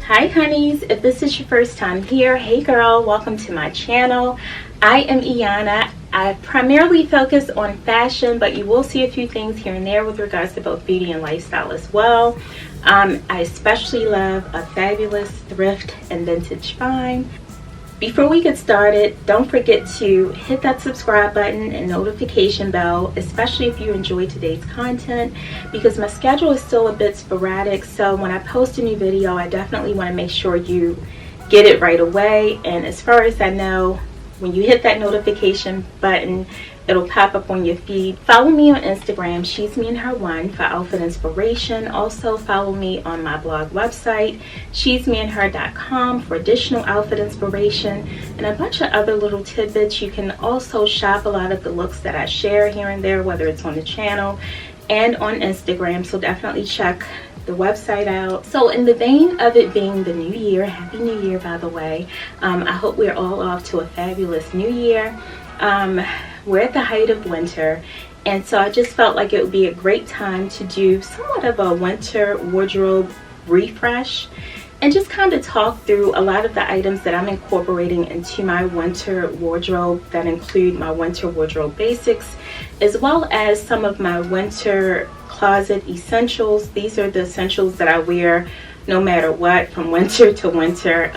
Hi honeys, if this is your first time here, hey girl, welcome to my channel. I am Iana. I primarily focus on fashion, but you will see a few things here and there with regards to both beauty and lifestyle as well. I especially love a fabulous thrift and vintage find. Before we get started, don't forget to hit that subscribe button and notification bell, especially if you enjoy today's content, because my schedule is still a bit sporadic. So when I post a new video, I definitely want to make sure you get it right away. And as far as I know, when you hit that notification button, it'll pop up on your feed. Follow me on Instagram, Shesmeandher1, for outfit inspiration. Also follow me on my blog website, Shesmeandher.com, for additional outfit inspiration and a bunch of other little tidbits. You can also shop a lot of the looks that I share here and there, whether it's on the channel and on Instagram. So definitely check the website out. So in the vein of it being the new year, happy new year by the way, I hope we're all off to a fabulous new year. We're at the height of winter, and so I just felt like it would be a great time to do somewhat of a winter wardrobe refresh and just kind of talk through a lot of the items that I'm incorporating into my winter wardrobe that include my winter wardrobe basics, as well as some of my winter closet essentials. These are the essentials that I wear no matter what, from winter to winter,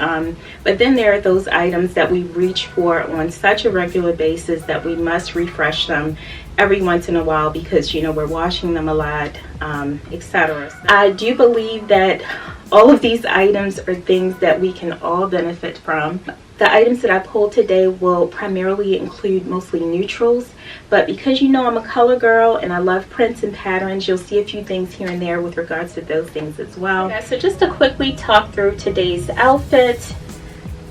but then there are those items that we reach for on such a regular basis that we must refresh them every once in a while because, you know, we're washing them a lot, etc. I do believe that all of these items are things that we can all benefit from. The items that I pulled today will primarily include mostly neutrals, but because you know I'm a color girl and I love prints and patterns, you'll see a few things here and there with regards to those things as well. Okay, so just to quickly talk through today's outfit.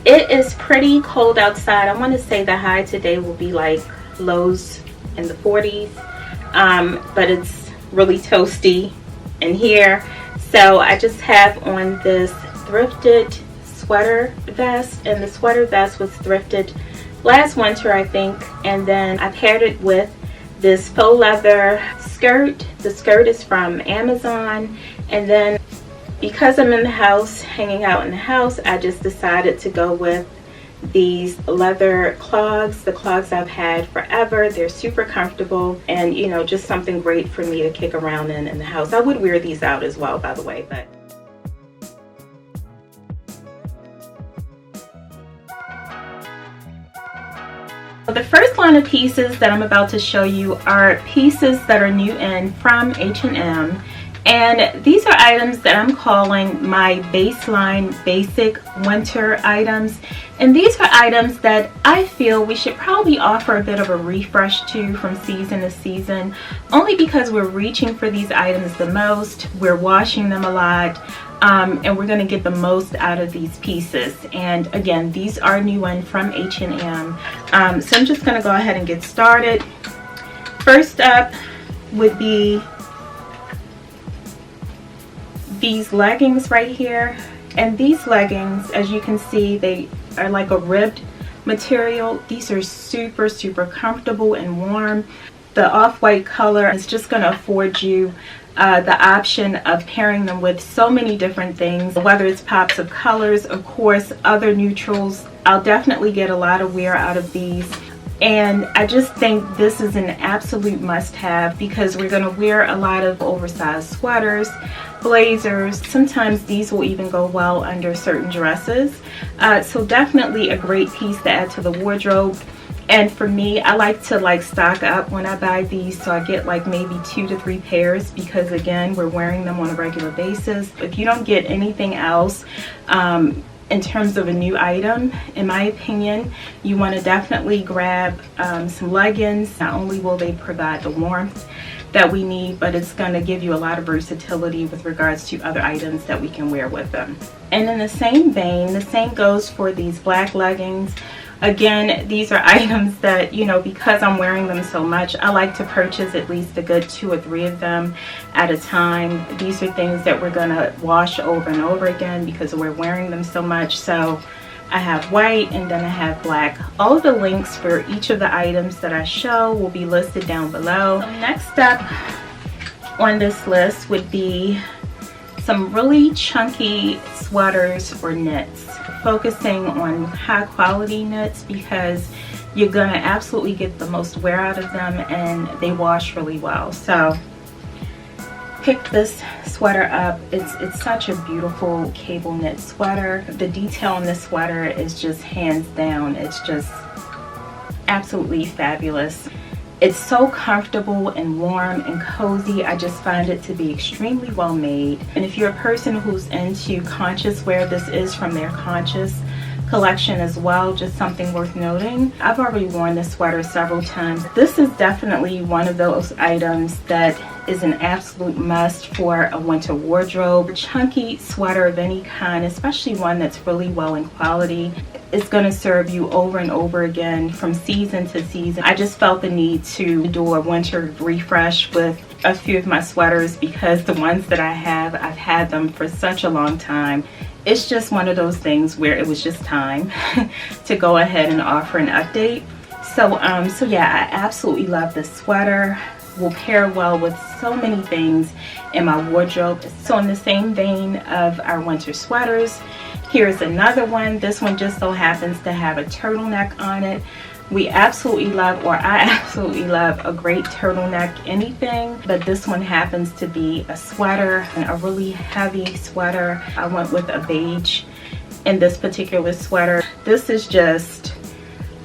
It is pretty cold outside. I want to say the high today will be like lows in the 40s, but it's really toasty in here. So I just have on this thrifted sweater vest, and the sweater vest was thrifted last winter I think, and then I paired it with this faux leather skirt. The skirt is from Amazon, and then because I'm in the house, hanging out in the house, I just decided to go with these leather clogs. The clogs I've had forever. They're super comfortable and, you know, just something great for me to kick around in the house. I would wear these out as well, by the way, but the first line of pieces that I'm about to show you are pieces that are new in from H&M, and these are items that I'm calling my baseline basic winter items, and these are items that I feel we should probably offer a bit of a refresh to from season to season, only because we're reaching for these items the most, we're washing them a lot, and we're going to get the most out of these pieces. And again, these are new in from H&M. So I'm just going to go ahead and get started. First up would be these leggings right here. And these leggings, as you can see, they are like a ribbed material. These are super, super comfortable and warm. The off-white color is just going to afford you the option of pairing them with so many different things, whether it's pops of colors, of course, other neutrals. I'll definitely get a lot of wear out of these, and I just think this is an absolute must-have because we're going to wear a lot of oversized sweaters, blazers. Sometimes these will even go well under certain dresses, so definitely a great piece to add to the wardrobe. And for me, I like to stock up when I buy these, so I get like maybe 2 to 3 pairs because again, we're wearing them on a regular basis. If you don't get anything else in terms of a new item, in my opinion, you want to definitely grab some leggings. Not only will they provide the warmth, that we need, but it's going to give you a lot of versatility with regards to other items that we can wear with them. And in the same vein, the same goes for these black leggings. Again, these are items that, you know, because I'm wearing them so much, I like to purchase at least a good 2 or 3 of them at a time. These are things that we're gonna wash over and over again because we're wearing them so much. So I have white and then I have black. All of the links for each of the items that I show will be listed down below. So next up on this list would be some really chunky sweaters or knits, focusing on high quality knits because you're gonna absolutely get the most wear out of them and they wash really well. So pick this sweater up. It's such a beautiful cable knit sweater. The detail on this sweater is just hands down, it's just absolutely fabulous. It's so comfortable and warm and cozy. I just find it to be extremely well made. And if you're a person who's into conscious wear, this is from their Conscious collection as well, just something worth noting. I've already worn this sweater several times. This is definitely one of those items that is an absolute must for a winter wardrobe. A chunky sweater of any kind, especially one that's really well in quality, is going to serve you over and over again from season to season. I just felt the need to do a winter refresh with a few of my sweaters because the ones that I have, I've had them for such a long time. It's just one of those things where it was just time to go ahead and offer an update. So yeah, I absolutely love this sweater. Will pair well with so many things in my wardrobe. So in the same vein of our winter sweaters, here's another one. This one just so happens to have a turtleneck on it. We absolutely love, or I absolutely love, a great turtleneck anything, but this one happens to be a sweater, and a really heavy sweater. I went with a beige in this particular sweater. This is just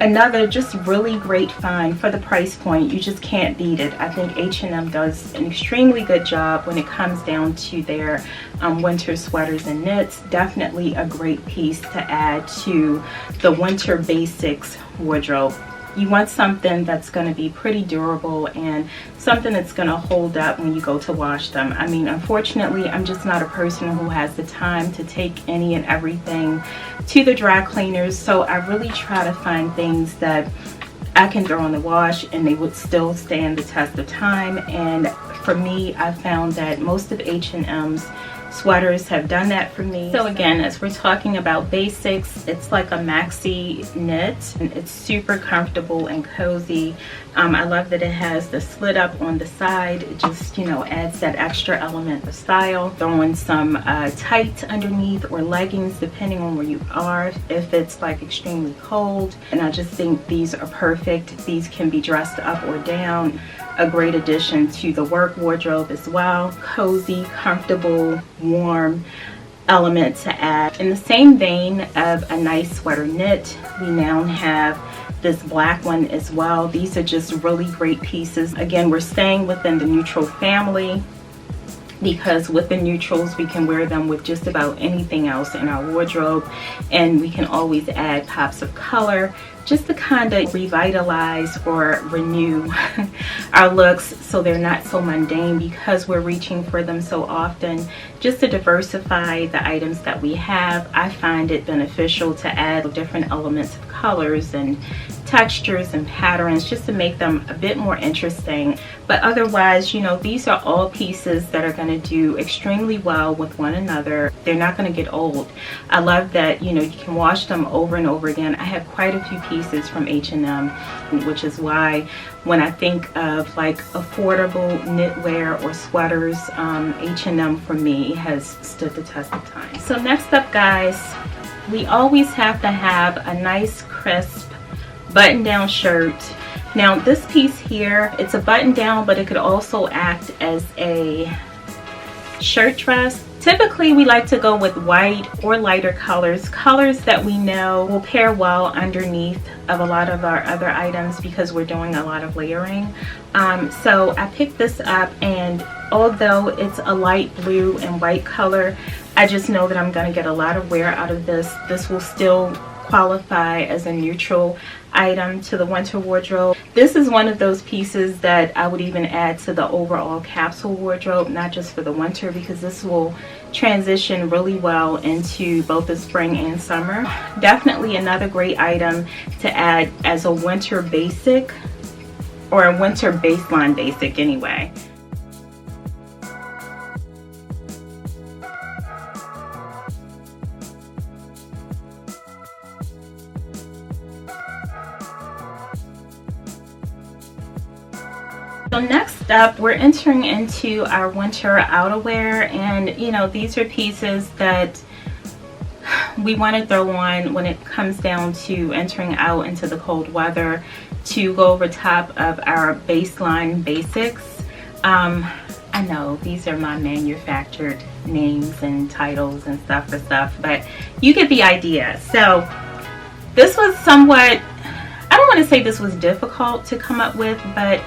another just really great find for the price point. You just can't beat it. I think H&M does an extremely good job when it comes down to their winter sweaters and knits. Definitely a great piece to add to the winter basics wardrobe. You want something that's going to be pretty durable and something that's going to hold up when you go to wash them. I mean, unfortunately, I'm just not a person who has the time to take any and everything to the dry cleaners, so I really try to find things that I can throw in the wash and they would still stand the test of time. And for me, I found that most of H&M's sweaters have done that for me. So again, as we're talking about basics, it's like a maxi knit and it's super comfortable and cozy. I love that it has the slit up on the side. It just, you know, adds that extra element of style. Throwing some tights underneath or leggings depending on where you are if it's like extremely cold. And I just think these are perfect. These can be dressed up or down. A great addition to the work wardrobe as well. Cozy, comfortable, warm element to add. In the same vein of a nice sweater knit, we now have this black one as well. These are just really great pieces. Again, we're staying within the neutral family because with the neutrals we can wear them with just about anything else in our wardrobe, and we can always add pops of color just to kind of revitalize or renew our looks so they're not so mundane because we're reaching for them so often. Just to diversify the items that we have, I find it beneficial to add different elements of colors and textures and patterns just to make them a bit more interesting. But otherwise, you know, these are all pieces that are going to do extremely well with one another. They're not going to get old. I love that, you know, you can wash them over and over again. I have quite a few pieces from H&M, which is why when I think of like affordable knitwear or sweaters, H&M for me has stood the test of time. So next up, guys, we always have to have a nice crisp button-down shirt. Now this piece here, it's a button-down, but it could also act as a shirt dress. Typically we like to go with white or lighter colors that we know will pair well underneath of a lot of our other items because we're doing a lot of layering. So I picked this up, and although it's a light blue and white color, I just know that I'm going to get a lot of wear out of this. This will still qualify as a neutral item to the winter wardrobe. This is one of those pieces that I would even add to the overall capsule wardrobe, not just for the winter, because this will transition really well into both the spring and summer. Definitely another great item to add as a winter basic, or a winter baseline basic anyway. So next up, we're entering into our winter outerwear, and you know, these are pieces that we want to throw on when it comes down to entering out into the cold weather to go over top of our baseline basics. I know these are my manufactured names and titles and stuff for stuff, but you get the idea. So this was somewhat, I don't want to say this was difficult to come up with, but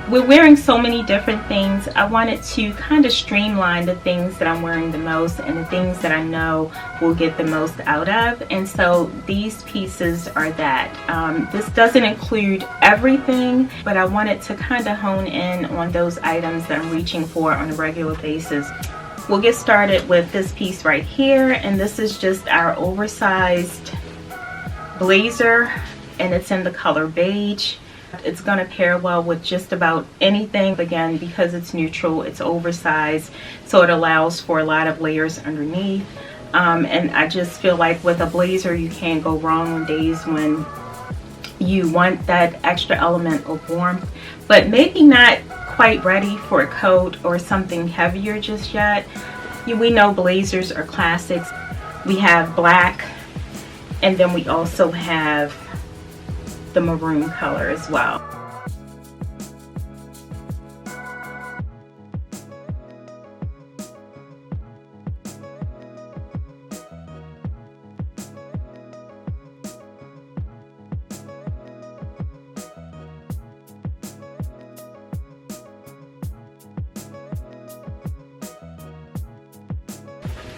we're wearing so many different things. I wanted to kind of streamline the things that I'm wearing the most and the things that I know will get the most out of. And so these pieces are that. This doesn't include everything, but I wanted to kind of hone in on those items that I'm reaching for on a regular basis. We'll get started with this piece right here, and this is just our oversized blazer, and it's in the color beige. It's going to pair well with just about anything. Again, because it's neutral, it's oversized, so it allows for a lot of layers underneath. And I just feel like with a blazer, you can't go wrong on days when you want that extra element of warmth, but maybe not quite ready for a coat or something heavier just yet. We know blazers are classics. We have black, and then we also have the maroon color as well.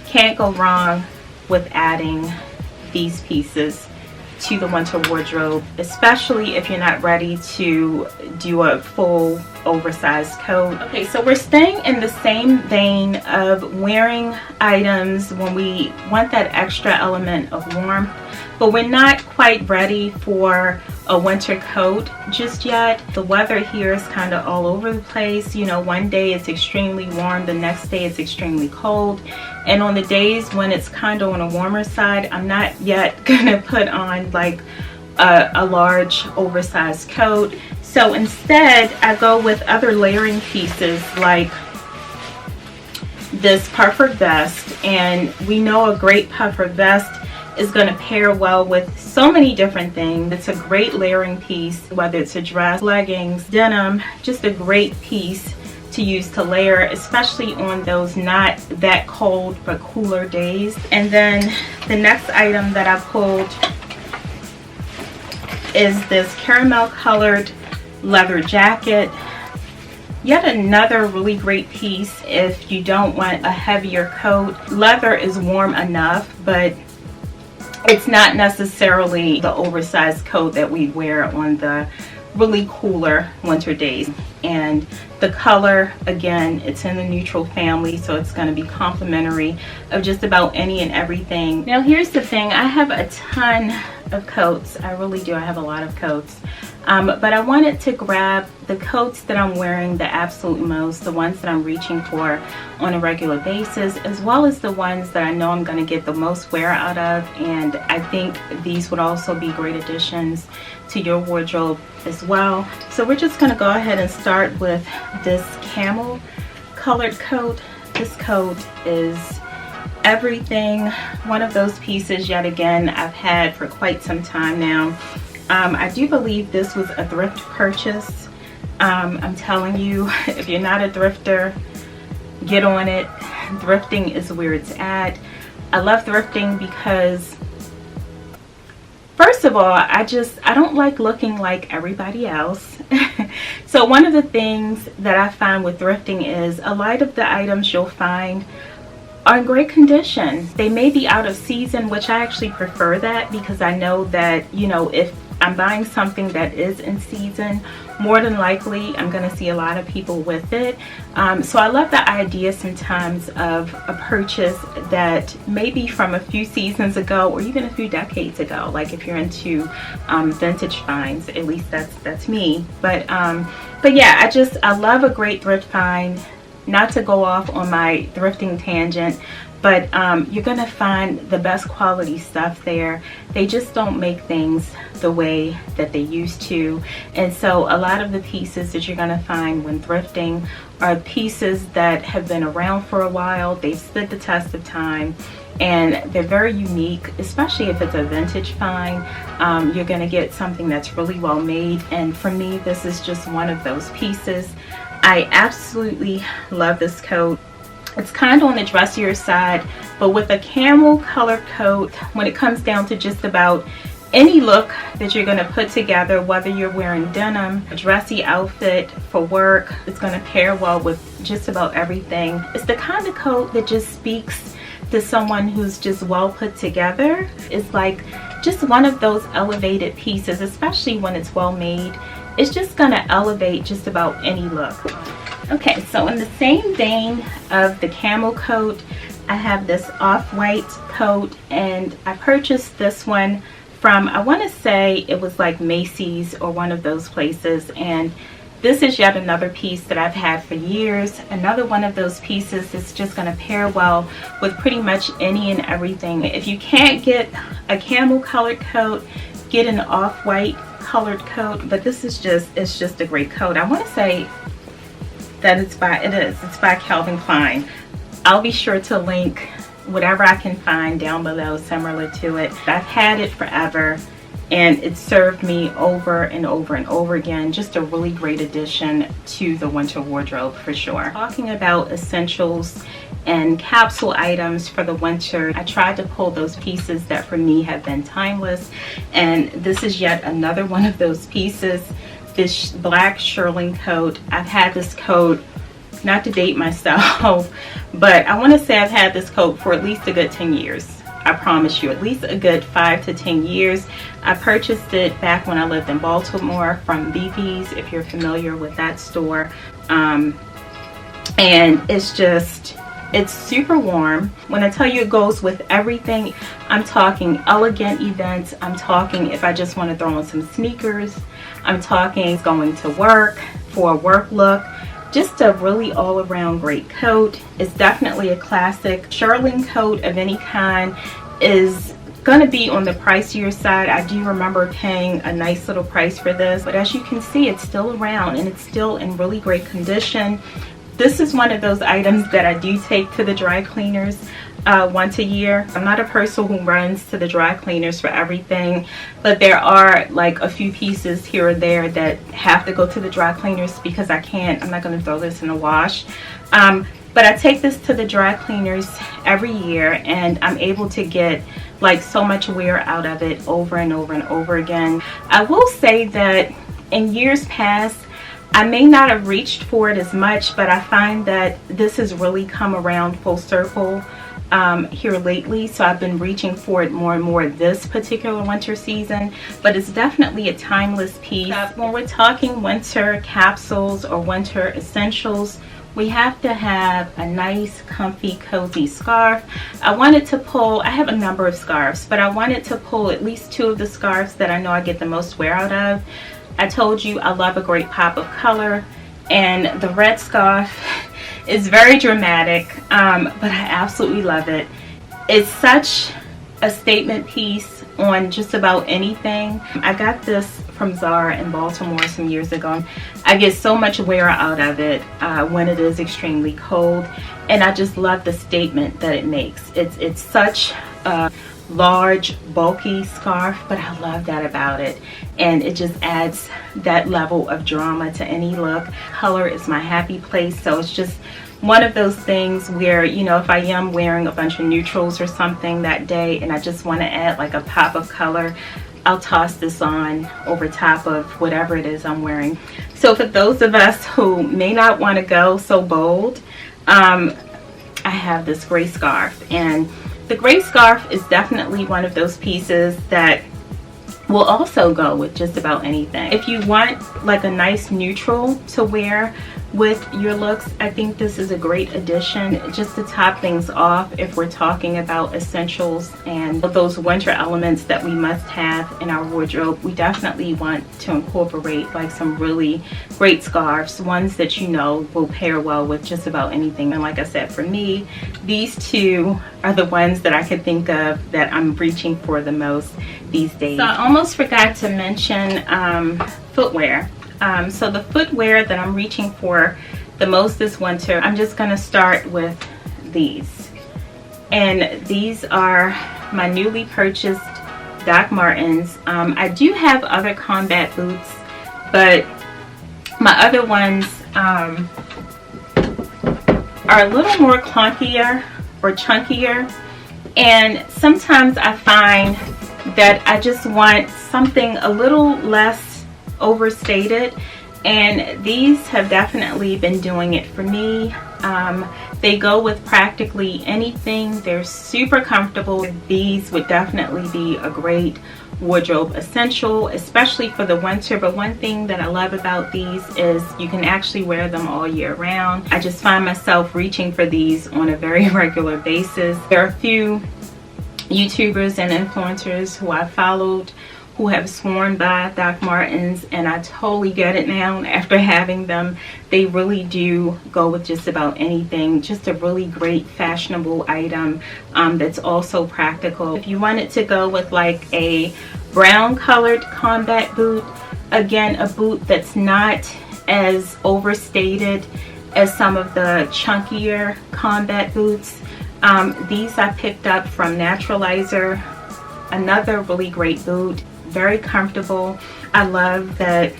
Can't go wrong with adding these pieces to the winter wardrobe, especially if you're not ready to do a full oversized coat. Okay, so we're staying in the same vein of wearing items when we want that extra element of warmth, but we're not quite ready for a winter coat just yet. The weather here is kind of all over the place. You know, one day it's extremely warm, the next day it's extremely cold. And on the days when it's kind of on a warmer side, I'm not yet gonna put on like a large oversized coat. So instead, I go with other layering pieces like this puffer vest. And we know a great puffer vest is going to pair well with so many different things. It's a great layering piece, whether it's a dress, leggings, denim, just a great piece to use to layer, especially on those not that cold but cooler days. And then the next item that I pulled is this caramel colored leather jacket. Yet another really great piece if you don't want a heavier coat. Leather is warm enough, but it's not necessarily the oversized coat that we wear on the really cooler winter days. And the color, again, it's in the neutral family, so it's going to be complimentary of just about any and everything. Now here's the thing, I have a ton of coats. I really do. I have a lot of coats. But I wanted to grab the coats that I'm wearing the absolute most, the ones that I'm reaching for on a regular basis, as well as the ones that I know I'm going to get the most wear out of. And I think these would also be great additions to your wardrobe as well. So we're just going to go ahead and start with this camel colored coat. This coat is everything. One of those pieces, yet again, I've had for quite some time now. I do believe this was a thrift purchase. I'm telling you, if you're not a thrifter, get on it. Thrifting is where it's at. I love thrifting because, first of all, I don't like looking like everybody else. So one of the things that I find with thrifting is a lot of the items you'll find are in great condition. They may be out of season, which I actually prefer that, because I know that, you know, if I'm buying something that is in season, more than likely I'm going to see a lot of people with it. So I love the idea sometimes of a purchase that may be from a few seasons ago or even a few decades ago. Like if you're into vintage finds, at least that's me. But yeah, I love a great thrift find. Not to go off on my thrifting tangent, but you're gonna find the best quality stuff there. They just don't make things the way that they used to, and so a lot of the pieces that you're gonna find when thrifting are pieces that have been around for a while. They've stood the test of time, and they're very unique, especially if it's a vintage find. You're gonna get something that's really well made, and for me, this is just one of those pieces. I absolutely love this coat. It's kind of on the dressier side, but with a camel colored coat, when it comes down to just about any look that you're going to put together, whether you're wearing denim, a dressy outfit for work, it's going to pair well with just about everything. It's the kind of coat that just speaks to someone who's just well put together. It's like just one of those elevated pieces, especially when it's well made. It's just going to elevate just about any look. Okay, so in the same vein of the camel coat, I have this off-white coat, and I purchased this one from, I want to say it was like Macy's or one of those places, and this is yet another piece that I've had for years. Another one of those pieces that's just going to pair well with pretty much any and everything. If you can't get a camel colored coat, get an off-white colored coat, but this is just a great coat. I want to say that it's by Calvin Klein. I'll be sure to link whatever I can find down below similar to it. I've had it forever, and it served me over and over and over again. Just a really great addition to the winter wardrobe for sure. Talking about essentials and capsule items for the winter, I tried to pull those pieces that for me have been timeless, and this is yet another one of those pieces. This black shearling coat. I've had this coat, not to date myself, but I want to say I've had this coat for at least a good 10 years. I promise you, at least a good 5 to 10 years. I purchased it back when I lived in Baltimore from Beige, if you're familiar with that store. And it's super warm. When I tell you it goes with everything, I'm talking elegant events. I'm talking if I just want to throw on some sneakers. I'm talking going to work for a work look. Just a really all-around great coat. It's definitely a classic. Shearling coat of any kind is going to be on the pricier side. I do remember paying a nice little price for this, but as you can see, it's still around and it's still in really great condition. This is one of those items that I do take to the dry cleaners once a year. I'm not a person who runs to the dry cleaners for everything, but there are like a few pieces here or there that have to go to the dry cleaners because I'm not going to throw this in the wash. But I take this to the dry cleaners every year, and I'm able to get like so much wear out of it over and over and over again. I will say that in years past, I may not have reached for it as much, but I find that this has really come around full circle here lately, so I've been reaching for it more and more this particular winter season. But it's definitely a timeless piece. When we're talking winter capsules or winter essentials, we have to have a nice, comfy, cozy scarf. I have a number of scarves, but I wanted to pull at least 2 of the scarves that I know I get the most wear out of. I told you I love a great pop of color, and the red scarf is very dramatic, but I absolutely love it. It's such a statement piece on just about anything. I got this from Zara in Baltimore some years ago. I get so much wear out of it when it is extremely cold, and I just love the statement that it makes. It's such a large, bulky scarf, but I love that about it, and it just adds that level of drama to any look. Color is my happy place, so it's just one of those things where, you know, if I am wearing a bunch of neutrals or something that day and I just want to add like a pop of color, I'll toss this on over top of whatever it is I'm wearing. So for those of us who may not want to go so bold, I I have this gray scarf, and the gray scarf is definitely one of those pieces that will also go with just about anything. If you want like a nice neutral to wear with your looks, I think this is a great addition just to top things off if we're talking about essentials and those winter elements that we must have in our wardrobe. We definitely want to incorporate like some really great scarves, ones that you know will pair well with just about anything. And like I said, for me, these two are the ones that I could think of that I'm reaching for the most these days. So I almost forgot to mention footwear. So the footwear that I'm reaching for the most this winter, I'm just going to start with these. And these are my newly purchased Doc Martens. I do have other combat boots, but my other ones are a little more clunkier or chunkier. And sometimes I find that I just want something a little less overstated, and these have definitely been doing it for me. They go with practically anything. They're super comfortable. These would definitely be a great wardrobe essential, especially for the winter. But one thing that I love about these is you can actually wear them all year round. I just find myself reaching for these on a very regular basis. There are a few YouTubers and influencers who I followed who have sworn by Doc Martens, and I totally get it now after having them. They really do go with just about anything. Just a really great fashionable item that's also practical. If you wanted to go with like a brown colored combat boot, again, a boot that's not as overstated as some of the chunkier combat boots, these I picked up from Naturalizer. Another really great boot, very comfortable. I love that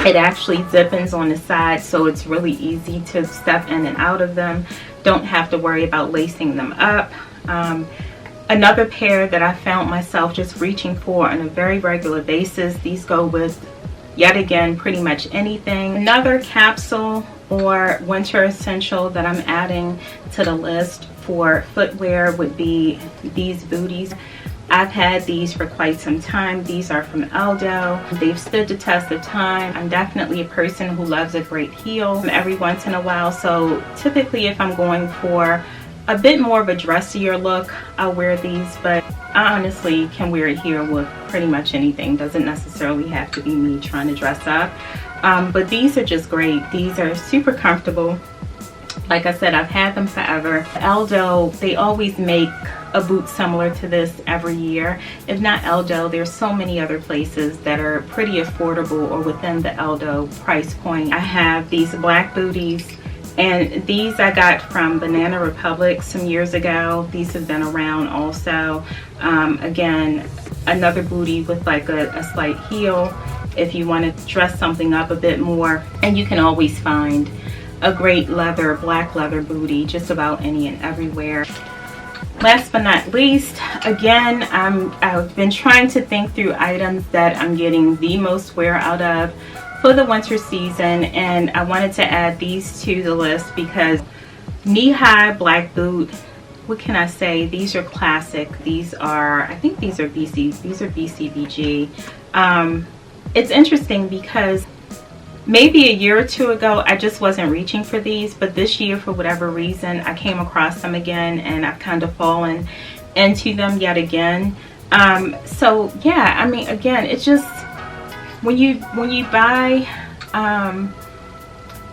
it actually zippers on the side, so it's really easy to step in and out of them. Don't have to worry about lacing them up. Another pair that I found myself just reaching for on a very regular basis. These go with, yet again, pretty much anything. Another capsule or winter essential that I'm adding to the list for footwear would be these booties. I've had these for quite some time. These are from Aldo. They've stood the test of time. I'm definitely a person who loves a great heel every once in a while. So typically if I'm going for a bit more of a dressier look, I'll wear these, but I honestly can wear it here with pretty much anything. Doesn't necessarily have to be me trying to dress up. But these are just great. These are super comfortable. Like I said, I've had them forever. Aldo, they always make a boot similar to this every year. If not Aldo, there's so many other places that are pretty affordable or within the Aldo price point. I have these black booties, and these I got from Banana Republic some years ago. These have been around also. Again, another booty with like a slight heel if you want to dress something up a bit more. And you can always find a great leather, black leather booty just about any and everywhere. Last but not least, again, I've been trying to think through items that I'm getting the most wear out of for the winter season, and I wanted to add these to the list because knee-high black boot, what can I say? These are classic. These are, I think these are BCBG. It's interesting because maybe a year or two ago, I just wasn't reaching for these, but this year, for whatever reason, I came across them again, and I've kind of fallen into them yet again. So yeah, I mean, again, it's just when you buy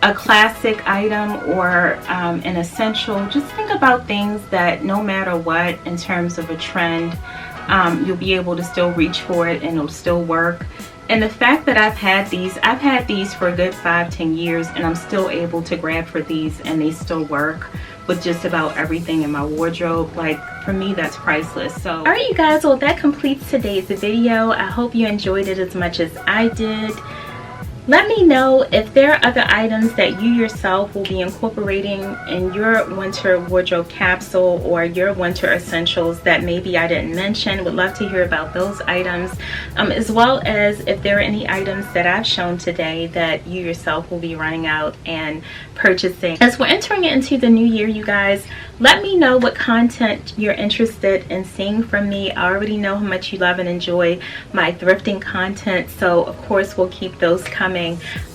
a classic item or an essential, just think about things that no matter what, in terms of a trend, you'll be able to still reach for it and it'll still work. And the fact that I've had these for a good 5-10 years, and I'm still able to grab for these and they still work with just about everything in my wardrobe, like, for me, that's priceless. So all right, you guys, well, that completes today's video. I hope you enjoyed it as much as I did. Let me know if there are other items that you yourself will be incorporating in your winter wardrobe capsule or your winter essentials that maybe I didn't mention. Would love to hear about those items, as well as if there are any items that I've shown today that you yourself will be running out and purchasing. As we're entering into the new year, you guys, let me know what content you're interested in seeing from me. I already know how much you love and enjoy my thrifting content, so of course we'll keep those coming.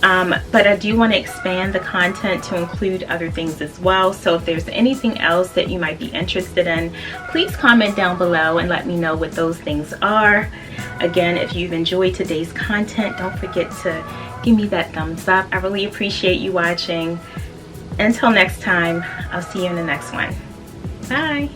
But I do want to expand the content to include other things as well. So if there's anything else that you might be interested in, please comment down below and let me know what those things are. Again, if you've enjoyed today's content, don't forget to give me that thumbs up. I really appreciate you watching. Until next time, I'll see you in the next one. Bye.